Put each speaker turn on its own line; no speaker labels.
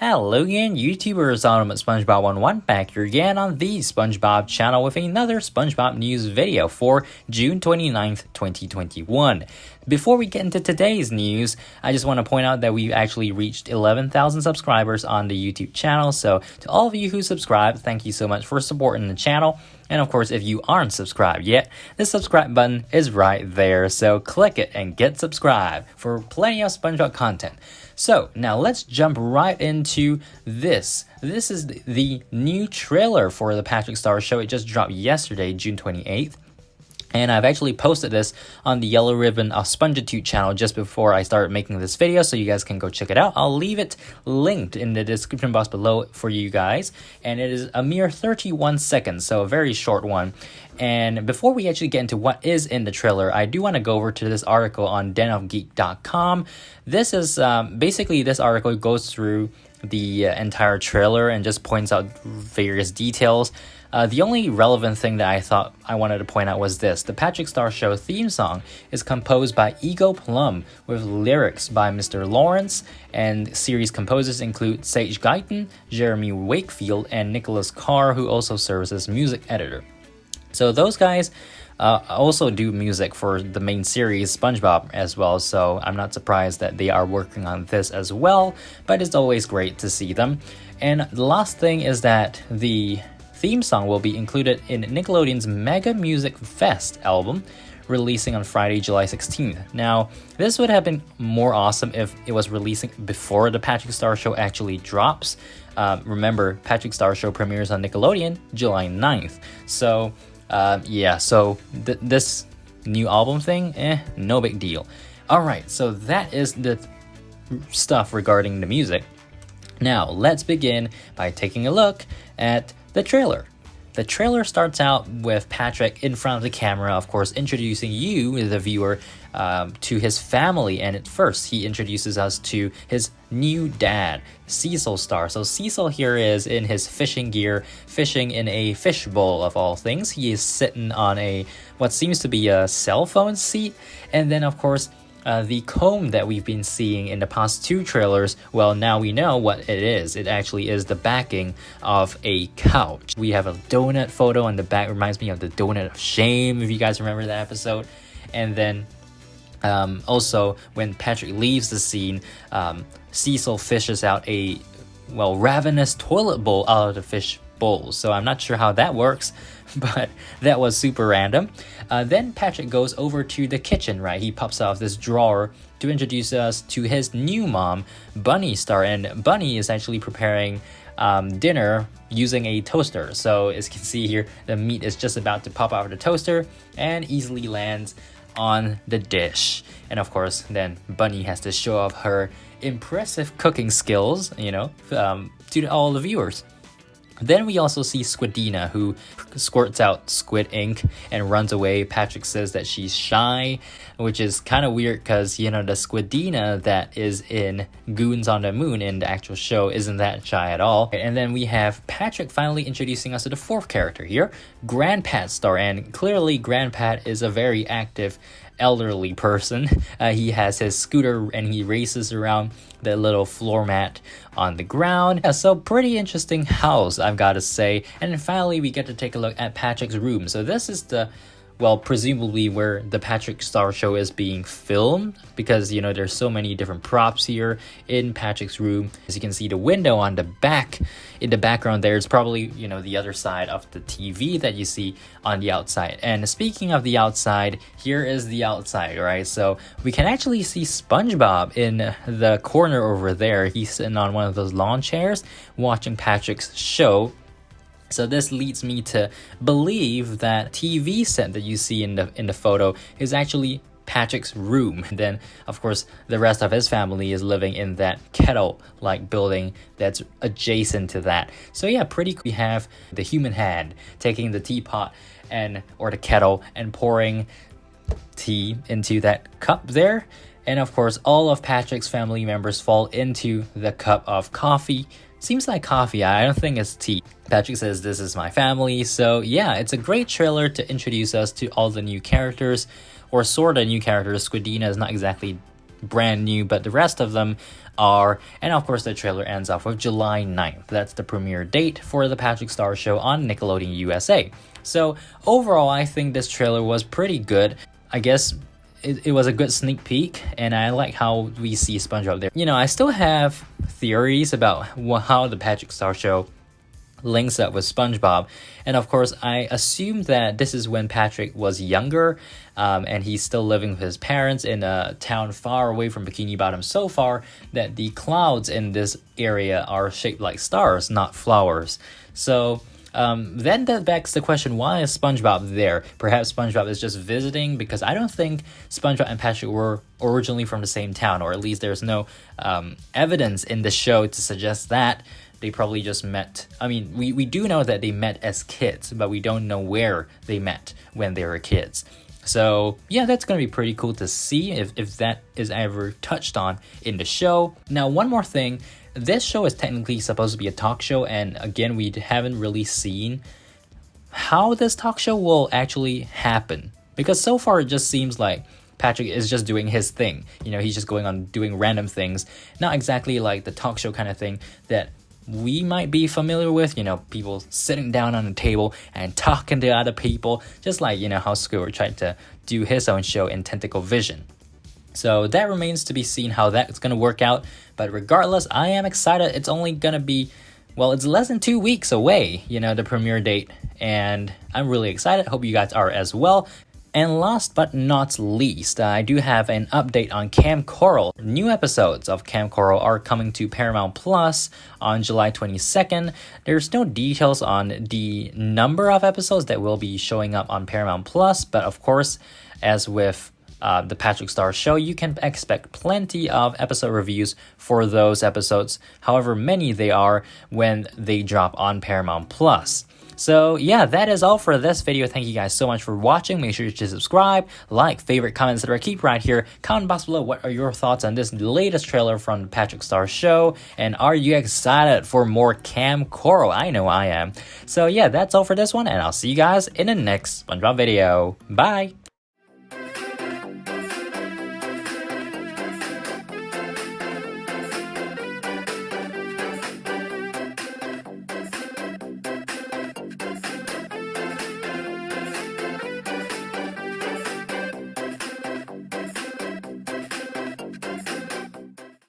Hello again, YouTubers, Ultimate SpongeBob11 back here again on the SpongeBob channel with another SpongeBob news video for June 29th, 2021. Before we get into today's news, I just want to point out that we've actually reached 11,000 subscribers on the YouTube channel, so to all of you who subscribe, thank you so much for supporting the channel. And of course, if you aren't subscribed yet, the subscribe button is right there, so click it and get subscribed for plenty of SpongeBob content. So now let's jump right into this. This is the new trailer for the Patrick Star show. It just dropped yesterday, June 28th. And I've actually posted this on the Yellow Ribbon Spongitude channel just before I started making this video, so you guys can go check it out. I'll leave it linked in the description box below for you guys. And it is a mere 31 seconds, so a very short one. And before we actually get into what is in the trailer, I do want to go over to this article on denofgeek.com. This is basically, this article goes through the entire trailer and just points out various details. The only relevant thing that I thought I wanted to point out was this. The Patrick Star Show theme song is composed by Ego Plum with lyrics by Mr. Lawrence, and series composers include Sage Guyton, Jeremy Wakefield, and Nicholas Carr, who also serves as music editor. So those guys also do music for the main series SpongeBob as well, so I'm not surprised that they are working on this as well, but it's always great to see them. And the last thing is that the theme song will be included in Nickelodeon's Mega Music Fest album, releasing on Friday, July 16th. Now, this would have been more awesome if it was releasing before the Patrick Star Show actually drops. Remember, Patrick Star Show premieres on Nickelodeon July 9th. So, yeah, so this new album thing, no big deal. Alright, so that is the stuff regarding the music. Now, let's begin by taking a look at the trailer. The trailer starts out with Patrick in front of the camera, of course, introducing you, the viewer, to his family. And at first, he introduces us to his new dad, Cecil Star. So Cecil here is in his fishing gear, fishing in a fishbowl of all things. He is sitting on what seems to be a cell phone seat. And then, of course, the comb that we've been seeing in the past two trailers, well, now we know what it is. It actually is the backing of a couch. We have a donut photo on the back, reminds me of the donut of shame, if you guys remember that episode. And then also, when Patrick leaves the scene, Cecil fishes out a, well, ravenous toilet bowl out of the fish bowl. So I'm not sure how that works, but that was super random. Then Patrick goes over to the kitchen, right? He pops out of this drawer to introduce us to his new mom, Bunny Star. And Bunny is actually preparing dinner using a toaster. So as you can see here, the meat is just about to pop out of the toaster and easily lands on the dish. And of course, then Bunny has to show off her impressive cooking skills, you know, to all the viewers. Then we also see Squidina, who squirts out squid ink and runs away. Patrick says that she's shy, which is kind of weird because, you know, the Squidina that is in Goons on the Moon in the actual show isn't that shy at all. And then we have Patrick finally introducing us to the fourth character here, GrandPat Star. And clearly GrandPat is a very active elderly person. He has his scooter and he races around the little floor mat on the ground. Yeah, so pretty interesting house, I've got to say. And then finally we get to take a look at Patrick's room. So this is the, well, presumably where the Patrick Star Show is being filmed, because, you know, there's so many different props here in Patrick's room. As you can see, the window on the back, in the background there is probably, you know, the other side of the TV that you see on the outside. And speaking of the outside, here is the outside, right? So we can actually see SpongeBob in the corner over there. He's sitting on one of those lawn chairs watching Patrick's show. So this leads me to believe that TV set that you see in the photo is actually Patrick's room. And then, of course, the rest of his family is living in that kettle-like building that's adjacent to that. So yeah, pretty cool. We have the human hand taking the teapot or the kettle and pouring tea into that cup there. And of course, all of Patrick's family members fall into the cup of coffee. Seems like coffee, I don't think it's tea. Patrick says, "This is my family." So yeah, it's a great trailer to introduce us to all the new characters, or sort of new characters. Squidina is not exactly brand new, but the rest of them are. And of course, the trailer ends off with July 9th. That's the premiere date for the Patrick Star show on Nickelodeon USA. So overall, I think this trailer was pretty good. I guess it was a good sneak peek, and I like how we see SpongeBob there. You know, I still have theories about how the Patrick Star show links up with SpongeBob, and of course I assume that this is when Patrick was younger, and he's still living with his parents in a town far away from Bikini Bottom, so far that the clouds in this area are shaped like stars, not flowers. So then that begs the question, why is SpongeBob there? Perhaps SpongeBob is just visiting, because I don't think SpongeBob and Patrick were originally from the same town, or at least there's no evidence in the show to suggest that. They probably just met. I mean, we do know that they met as kids, but we don't know where they met when they were kids. So yeah, that's going to be pretty cool to see if that is ever touched on in the show. Now, one more thing. This show is technically supposed to be a talk show, and again, we haven't really seen how this talk show will actually happen. Because so far, it just seems like Patrick is just doing his thing. You know, he's just going on doing random things. Not exactly like the talk show kind of thing that we might be familiar with, you know, people sitting down on a table and talking to other people, just like, you know, how Squidward tried to do his own show in Tentacle Vision. So that remains to be seen how that's going to work out. But regardless, I am excited. It's only going to be, well, it's less than 2 weeks away, you know, the premiere date. And I'm really excited. Hope you guys are as well. And last but not least, I do have an update on Kamp Koral. New episodes of Kamp Koral are coming to Paramount Plus on July 22nd. There's no details on the number of episodes that will be showing up on Paramount Plus, but of course, as with the Patrick Star show, you can expect plenty of episode reviews for those episodes, however many they are when they drop on Paramount Plus. So yeah, that is all for this video. Thank you guys so much for watching. Make sure to subscribe, like, favorite, comment, etc. Keep right here. Comment box below, what are your thoughts on this latest trailer from the Patrick Star show? And are you excited for more Kamp Koral? I know I am. So yeah, that's all for this one, and I'll see you guys in the next SpongeBob video. Bye!